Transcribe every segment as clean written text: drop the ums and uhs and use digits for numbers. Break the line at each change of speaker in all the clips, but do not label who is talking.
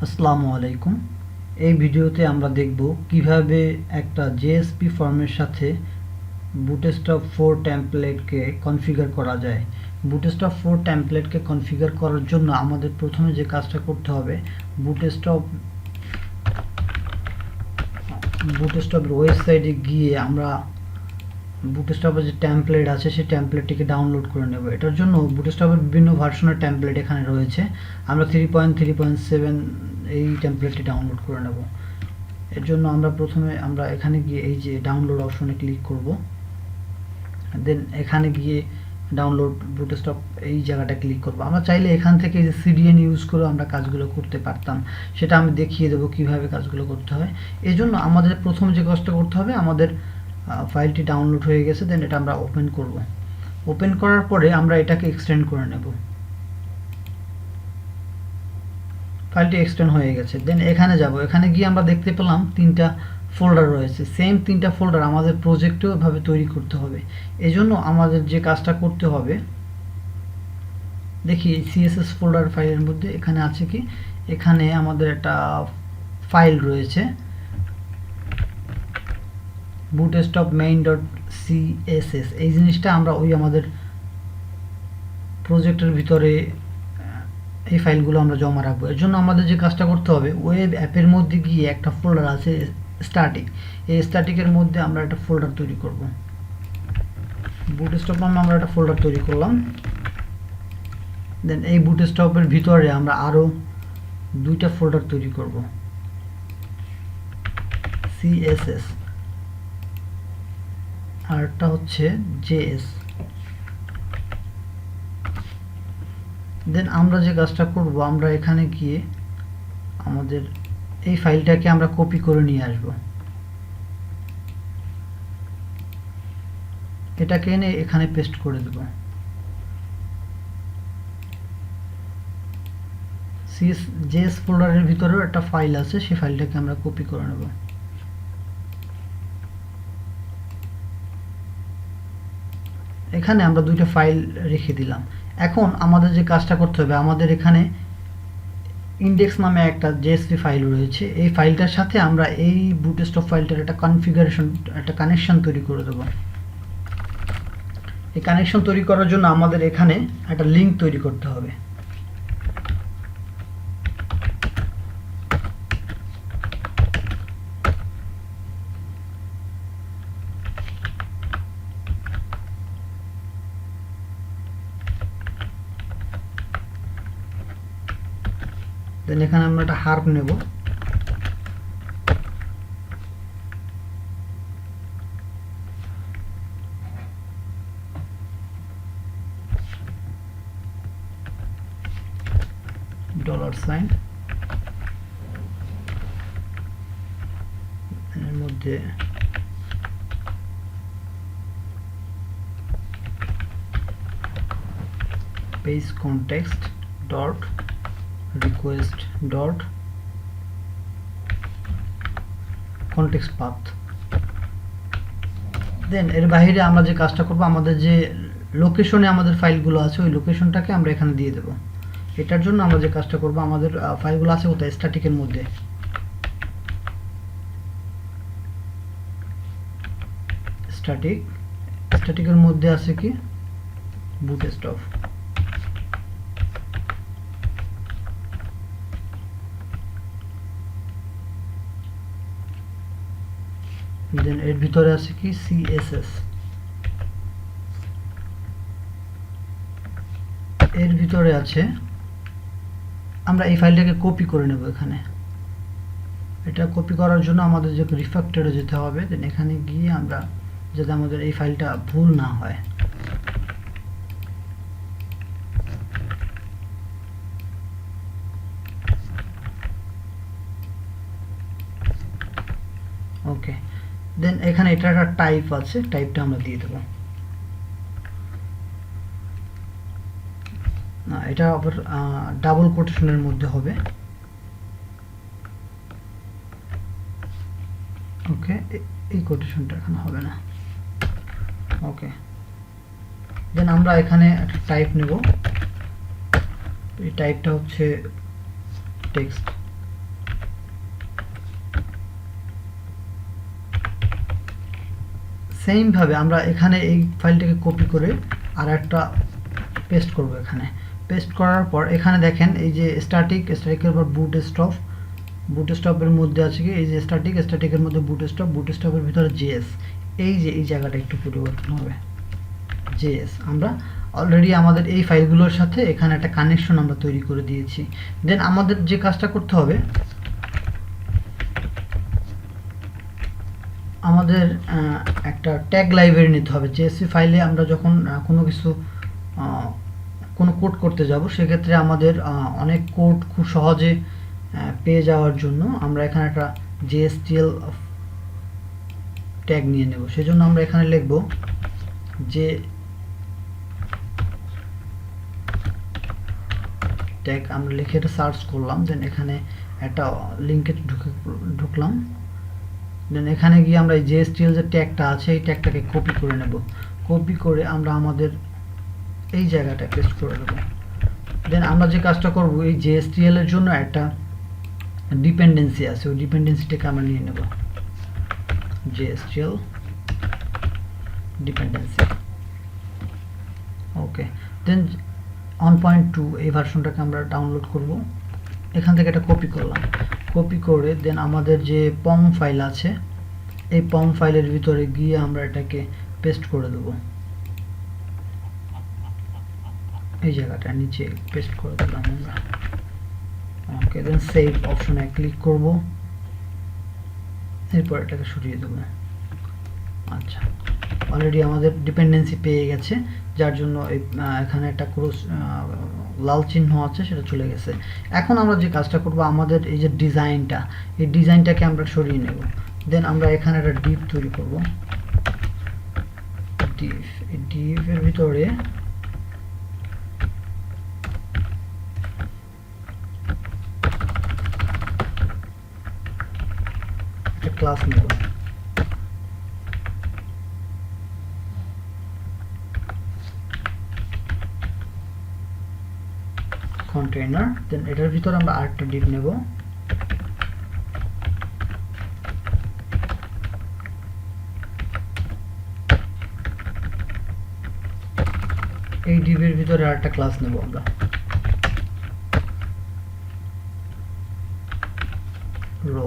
আসসালামু আলাইকুম। এই ভিডিওতে আমরা দেখব কিভাবে একটা জেএসপি ফর্মের সাথে বুটস্ট্র্যাপ 4 টেমপ্লেটকে কনফিগার করা যায়। বুটস্ট্র্যাপ 4 টেমপ্লেটকে কনফিগার করার জন্য আমাদের প্রথমে যে কাজটা করতে হবে, বুটস্ট্র্যাপের ওয়েবসাইটে গিয়ে আমরা বুটস্ট্র্যাপের যে টেমপ্লেট আছে সেই টেমপ্লেটটিকে ডাউনলোড করে নেব। এটার জন্য বুটস্ট্র্যাপের বিভিন্ন ভার্সনের টেমপ্লেট এখানে রয়েছে। আমরা 3.3.7 এই টেমপ্লেটটি ডাউনলোড করে নেব। এর জন্য প্রথমে আমরা এখানে গিয়ে এই যে ডাউনলোড অপশনে ক্লিক করব, দেন এখানে গিয়ে ডাউনলোড বুটস্ট্র্যাপ এই জায়গাটা ক্লিক করব। আমরা চাইলে এখান থেকে যে সিডিএন ইউজ করে আমরা কাজগুলো করতে পারতাম, সেটা আমি দেখিয়ে দেবো কিভাবে কাজগুলো করতে হয়। এই জন্য আমাদের প্রথম যে কাজটা করতে হবে, আমাদের ফাইলটি ডাউনলোড হয়ে গেছে, দেন এটা আমরা ওপেন করব। ওপেন করার পরে আমরা এটাকে এক্সটেন্ড করে নেব। ফাইলটি এক্সটেন্ড হয়ে গেছে, দেন এখানে যাব। এখানে গিয়ে আমরা দেখতে পেলাম 3টা ফোল্ডার রয়েছে। সেম 3টা ফোল্ডার আমাদের প্রজেক্টেও এভাবে তৈরি করতে হবে। এজন্য আমাদের যে কাজটা করতে হবে, দেখি সিএসএস ফোল্ডার ফাইলের মধ্যে এখানে আছে কি, এখানে আমাদের একটা ফাইল রয়েছে bootstrap main.css। এই জিনিসটা আমরা আমাদের প্রজেক্টের ভিতরে এই ফাইলগুলো আমরা জমা রাখবো। এর জন্য আমাদের যে কাজটা করতে হবে, ওয়েব অ্যাপের মধ্যে গিয়ে একটা ফোল্ডার আছে স্ট্যাটিক, এই স্ট্যাটিকের মধ্যে আমরা একটা ফোল্ডার তৈরি করব। বুটস্ট্র্যাপ নামে আমরা একটা ফোল্ডার তৈরি করলাম। দেন এই বুটস্ট্র্যাপের ভিতরে আমরা আরো 2টা ফোল্ডার তৈরি করব, সিএসএস আর একটা হচ্ছে জেএস। দেন আমরা যে কাজটা করব, আমরা এখানে গিয়ে আমাদের এই ফাইলটাকে আমরা কপি করে নিয়ে আসব। এটাকে এনে এখানে পেস্ট করে দেব। জেএস ফোল্ডারের ভিতরেও একটা ফাইল আছে, সেই ফাইলটাকে আমরা কপি করে নেব। এখানে আমরা 2টা ফাইল রেখে দিলাম। এখন আমাদের যে কাজটা করতে হবে, আমাদের এখানে ইন্ডেক্স নামে একটা জেএসপি ফাইল রয়েছে। এই ফাইলটার সাথে আমরা এই বুটস্ট্র্যাপ ফাইলটার একটা কনফিগারেশন, একটা কানেকশন তৈরি করে দেব। এই কানেকশন তৈরি করার জন্য আমাদের এখানে একটা লিংক তৈরি করতে হবে। দেন এখানে আমরা একটা হার্প নেব। $, এর মধ্যে page context dot request dot context path। দেন এর বাইরে আমরা যে কাজটা করব, আমাদের যে লোকেশনে আমাদের ফাইলগুলো আছে ওই লোকেশনটাকে আমরা এখানে দিয়ে দেব। এটার জন্য আমরা যে কাজটা করব, আমাদের ফাইলগুলো আছে কোথায়, স্ট্যাটিকের মধ্যে। স্ট্যাটিকের মধ্যে আছে কি, বুটস্ট্র্যাপ। দেন এর ভিতরে আছে কি, সিএসএস। এর ভিতরে আছে, আমরা এই ফাইলটাকে কপি করে নেব। এখানে এটা কপি করার জন্য আমাদের যে রিফ্যাক্টরে যেতে হবে, দেন এখানে গিয়ে আমরা যাতে আমাদের এই ফাইলটা ভুল না হয়, ওকে। দেন এখানে এটা একটা টাইপ আছে, টাইপটা আমরা দিয়ে দেব। না, এটা আবার ডাবল কোটেশনের মধ্যে হবে। ওকে, এই কোটেশনটা এখানে হবে না। ওকে, দেন আমরা এখানে একটা টাইপ নেব। এই টাইপটা হচ্ছে টেক্সট। সেম ভাবে আমরা এখানে এই ফাইলটাকে কপি করে আর একটা পেস্ট করব। এখানে পেস্ট করার পর এখানে দেখেন এই যে স্ট্যাটিকের উপর বুটস্ট্র্যাপের মধ্যে আছে কি এই যে স্ট্যাটিকের মধ্যে বুটস্ট্র্যাপের ভিতরে জেএস, এই যে এই জায়গাটা একটু পরিবর্তন হবে। জেএস আমরা অলরেডি আমাদের এই ফাইলগুলোর সাথে এখানে একটা কানেকশন আমরা তৈরি করে দিয়েছি। দেন আমাদের যে কাজটা করতে হবে, আমাদের একটা ট্যাগ লাইব্রেরি নিতে হবে। জেএসপি ফাইলে আমরা যখন কোনো কোড করতে যাব, সেক্ষেত্রে আমাদের অনেক কোড খুব সহজে পেয়ে যাওয়ার জন্য আমরা এখানে একটা জেএসটিএল ট্যাগ নিয়ে নেব। সেজন্য আমরা এখানে লিখব যে ট্যাগ, আমরা লিখে এটা সার্চ করলাম, দেন এখানে একটা লিঙ্কে ঢুকলাম, দেন এখানে গিয়ে আমরা এই জেএসটিএল যে ট্যাগটা আছে এই ট্যাগটাকে কপি করে নেব। কপি করে আমরা আমাদের এই জায়গাটা পেস্ট করে দেব। দেন আমরা যে কাজটা করব, এই জেএসটিএল এর জন্য একটা ডিপেন্ডেন্সি আছে, ওই ডিপেন্ডেন্সিটাকে আমরা নিয়ে নেব, জেএসটিএল ডিপেন্ডেন্সি। ওকে, দেন 1.2 এই ভার্সনটাকে আমরা ডাউনলোড করব। এখান থেকে এটা কপি করলাম, কপি করে দেন আমাদের যে পম ফাইল আছে এই পম ফাইলের ভিতরে গিয়ে আমরা এটাকে পেস্ট করে দেব। এই জায়গাটা নিচে পেস্ট করে দিলাম আমরা। ওকে, দেন সেভ অপশনে ক্লিক করব, এরপর এটাকে সরিয়ে দেব। আচ্ছা, অলরেডি আমাদের ডিপেন্ডেন্সি পেয়ে গেছে, যার জন্য এখানে একটা ক্রস লাল চিহ্ন আছে সেটা চলে গেছে। এখন আমরা যে কাজটা করব, আমাদের এই যে ডিজাইনটা, এই ডিজাইনটাকে আমরা সরিয়ে নেব। দেন আমরা এখানে একটা ডিভ তৈরি করব। এই ডিভের ভিতরে একটা ক্লাস নেব। কন্টেইনার, দেন এটার ভিতরে আমরা আরেকটা ডিভ নেব। এই ডিভের ভিতরে আরেকটা ক্লাস নেব আমরা, রো।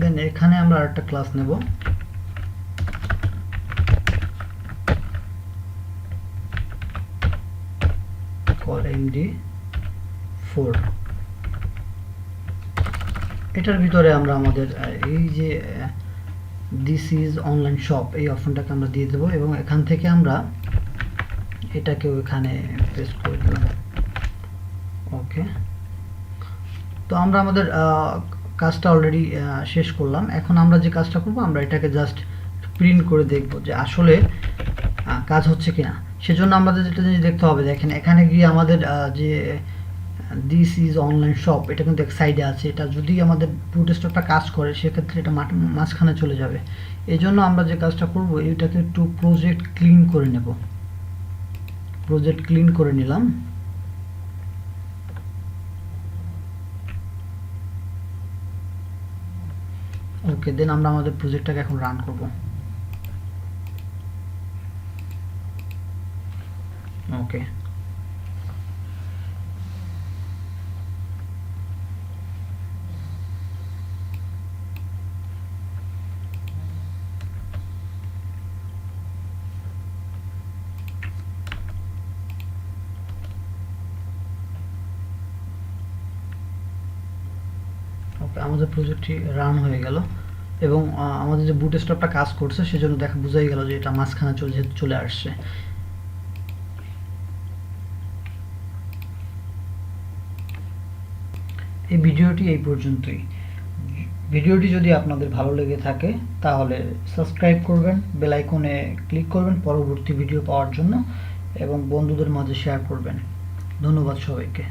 দেন এখানে আমরা আরেকটা ক্লাস নেব, কল md4। এটার ভিতরে আমরা আমাদের এই যে দিস ইজ অনলাইন শপ এই অপশনটাকে আমরা দিয়ে দেবো, এবং এখান থেকে আমরা এটাকে ওখানে পেস্ট করে দিলাম। ওকে, তো আমরা আমাদের কাজটা অলরেডি শেষ করলাম। এখন আমরা যে কাজটা করব, আমরা এটাকে জাস্ট প্রিন্ট করে দেখব যে আসলে কাজ হচ্ছে কিনা। সেজন্য আমাদের যেটা জিনিস দেখতে হবে, দেখেন এখানে গিয়ে আমাদের যে দিস ইজ অনলাইন শপ এটা কিন্তু এক সাইডে আছে। এটা যদি আমাদের বুটস্ট্র্যাপটা কাজ করে সেক্ষেত্রে এটা মাঝখানে চলে যাবে। এই জন্য আমরা যে কাজটা করব, এটাকে একটু প্রজেক্ট ক্লিন করে নেব। প্রজেক্ট ক্লিন করে নিলাম। ওকে, দেন আমরা আমাদের প্রজেক্টটাকে এখন রান করব। ওকে, আমাদের প্রজেক্টটি রান হয়ে গেল, এবং আমাদের যে বুটস্ট্র্যাপটা কাজ করছে সেজন্য বোঝাই গেল যে এটা মাঝখানে চলে আসছে। এই ভিডিওটি এই পর্যন্তই। ভিডিওটি যদি আপনাদের ভালো লেগে থাকে তাহলে সাবস্ক্রাইব করবেন, বেল আইকনে ক্লিক করবেন পরবর্তী ভিডিও পাওয়ার জন্য এবং বন্ধুদের মাঝে শেয়ার করবেন। ধন্যবাদ সবাইকে।